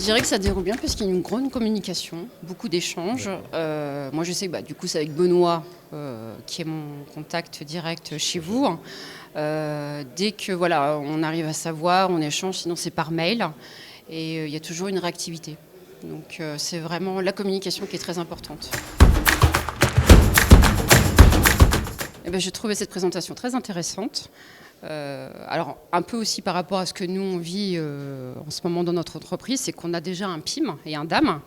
dirais que ça déroule bien parce qu'il y a une grande communication, beaucoup d'échanges. Moi, je sais que du coup, c'est avec Benoît, qui est mon contact direct chez vous. Dès que on arrive à savoir, on échange, sinon c'est par mail. Et il y a toujours une réactivité. Donc c'est vraiment la communication qui est très importante. Je trouvais cette présentation très intéressante. Alors un peu aussi par rapport à ce que nous on vit en ce moment dans notre entreprise, c'est qu'on a déjà un PIM et un DAM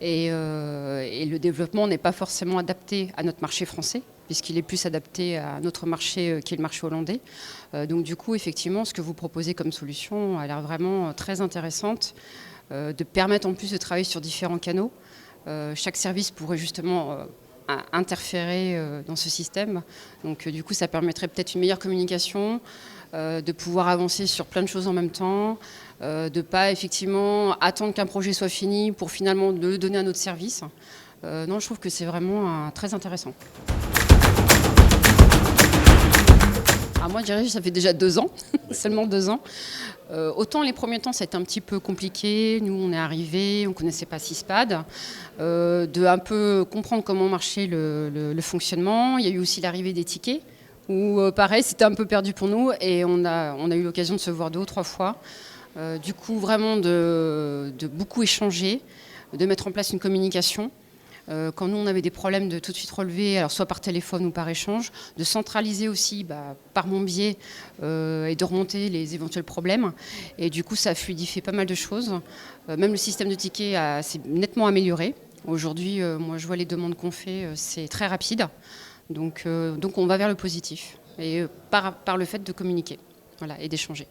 et le développement n'est pas forcément adapté à notre marché français puisqu'il est plus adapté à notre marché qui est le marché hollandais. Donc du coup effectivement ce que vous proposez comme solution a l'air vraiment très intéressante, de permettre en plus de travailler sur différents canaux. Chaque service pourrait justement interférer dans ce système. Donc du coup, ça permettrait peut-être une meilleure communication, de pouvoir avancer sur plein de choses en même temps, de ne pas effectivement attendre qu'un projet soit fini pour finalement le donner à notre service. Non, je trouve que c'est vraiment très intéressant. Alors moi, je dirais que ça fait déjà 2 ans, seulement 2 ans. Autant les premiers temps, ça a été un petit peu compliqué. Nous, on est arrivés, on ne connaissait pas Syspad. De un peu comprendre comment marchait le fonctionnement. Il y a eu aussi l'arrivée des tickets, où pareil, c'était un peu perdu pour nous. Et on a eu l'occasion de se voir 2 ou 3 fois. Du coup, vraiment de beaucoup échanger, de mettre en place une communication. Quand nous, on avait des problèmes de tout de suite relever, alors soit par téléphone ou par échange, de centraliser aussi par mon biais et de remonter les éventuels problèmes. Et du coup, ça a fluidifié pas mal de choses. Même le système de tickets s'est nettement amélioré. Aujourd'hui, moi, je vois les demandes qu'on fait, c'est très rapide. Donc on va vers le positif. Et par le fait de communiquer et d'échanger.